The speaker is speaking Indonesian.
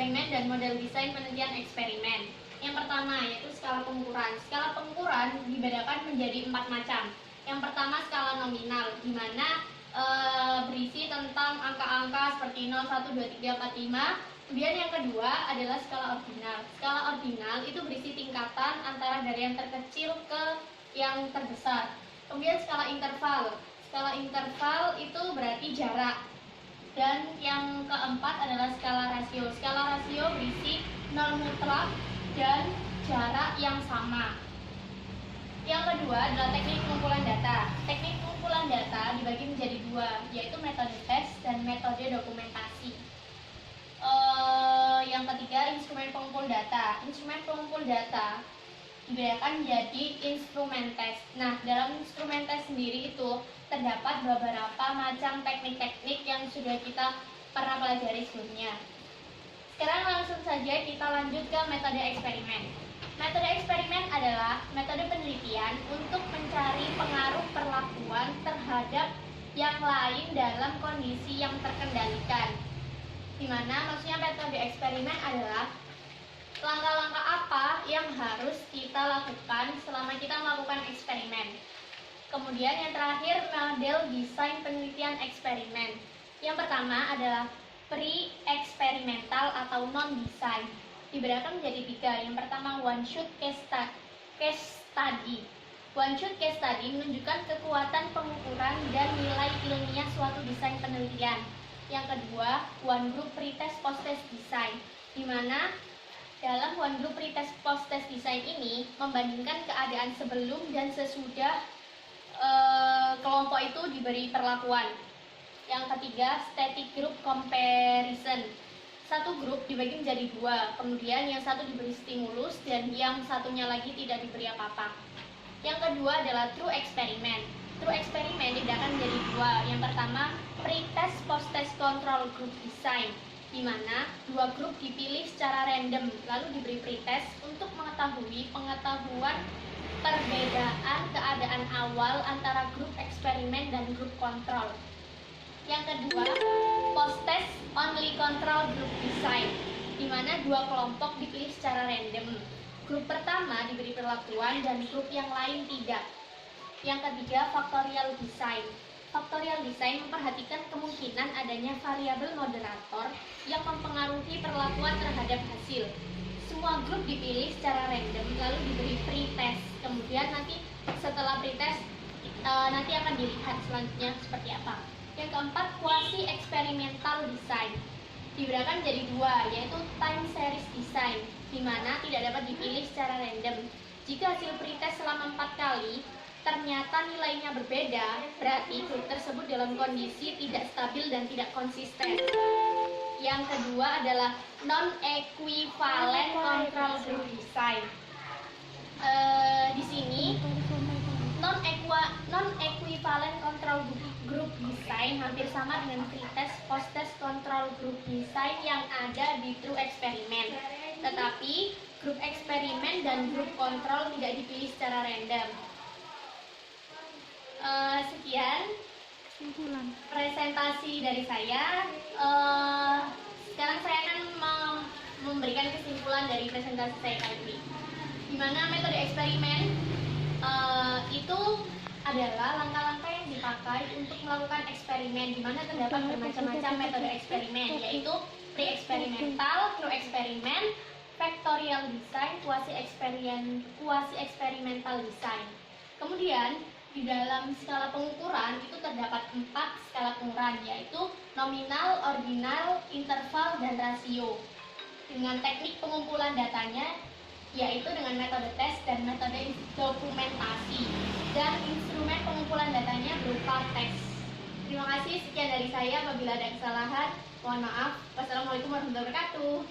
eksperimen dan model desain penelitian eksperimen. Yang pertama yaitu skala pengukuran. Skala pengukuran dibedakan menjadi 4 macam. Yang pertama skala nominal, di mana berisi tentang angka-angka seperti 0, 1, 2, 3, 4, 5. Kemudian yang kedua adalah skala ordinal. Skala ordinal itu berisi tingkatan antara dari yang terkecil ke yang terbesar. Kemudian skala interval. Skala interval itu berarti jarak. Dan yang keempat adalah skala rasio. Skala rasio berisi nol mutlak dan jarak yang sama. Yang kedua adalah teknik pengumpulan data. Teknik pengumpulan data dibagi menjadi dua, yaitu metode tes dan metode dokumentasi. Yang ketiga, instrumen pengumpul data. Instrumen pengumpul data dibedakan menjadi instrumen tes. Nah, dalam instrumen tes sendiri itu terdapat beberapa macam teknik-teknik yang sudah kita pernah pelajari sebelumnya. Sekarang langsung saja kita lanjut ke metode eksperimen. Metode eksperimen adalah metode penelitian untuk mencari pengaruh perlakuan terhadap yang lain dalam kondisi yang terkendalikan. Di mana maksudnya metode eksperimen adalah langkah-langkah apa yang harus kita lakukan selama kita melakukan eksperimen. Kemudian yang terakhir, model desain penelitian eksperimen. Yang pertama adalah pre-eksperimental atau non-design. Dibedakan menjadi 3. Yang pertama, one shot case study. One shot case study menunjukkan kekuatan pengukuran dan nilai ilmiah suatu desain penelitian. Yang kedua, one group pretest post-test design, di mana dalam one group pretest post-test design ini membandingkan keadaan sebelum dan sesudah kelompok itu diberi perlakuan. Yang ketiga, static group comparison. Satu grup dibagi menjadi 2, kemudian yang satu diberi stimulus dan yang satunya lagi tidak diberi apa-apa. Yang kedua adalah true experiment. True experiment dibedakan menjadi 2. Yang pertama, pre-test post-test control group design, di mana 2 grup dipilih secara random lalu diberi pretest untuk mengetahui pengetahuan perbedaan keadaan awal antara grup eksperimen dan grup kontrol. Yang kedua, post-test only control group design, di mana 2 kelompok dipilih secara random. Grup pertama diberi perlakuan dan grup yang lain tidak. Yang ketiga, factorial design. Factorial design memperhatikan kemungkinan adanya variabel moderator yang mempengaruhi perlakuan terhadap hasil. Semua grup dipilih secara random lalu diberi pretest. Kemudian nanti setelah pretest nanti akan dilihat selanjutnya seperti apa. Yang keempat, quasi experimental design. Dibedakan menjadi 2, yaitu time series design, di mana tidak dapat dipilih secara random. Jika hasil pretest selama 4 kali ternyata nilainya berbeda, berarti grup tersebut dalam kondisi tidak stabil dan tidak konsisten. Yang kedua adalah non-equivalent control group design. Di sini non-equivalent control group design hampir sama dengan pretest post-test control group design yang ada di true experiment. Tetapi grup eksperimen dan grup kontrol tidak dipilih secara random. Sekian presentasi dari saya. Sekarang saya akan memberikan kesimpulan dari presentasi saya kali ini. Di mana metode eksperimen itu adalah langkah-langkah yang dipakai untuk melakukan eksperimen, di mana terdapat bermacam-macam metode eksperimen, yaitu pre-eksperimental, true eksperimen, factorial design, quasi eksperimental design. Kemudian di dalam skala pengukuran itu terdapat 4 skala pengukuran, yaitu nominal, ordinal, interval, dan rasio. Dengan teknik pengumpulan datanya yaitu dengan metode tes dan metode dokumentasi, dan instrumen pengumpulan datanya berupa tes. Terima kasih, sekian dari saya. Apabila ada kesalahan, mohon maaf. Wassalamualaikum warahmatullahi wabarakatuh.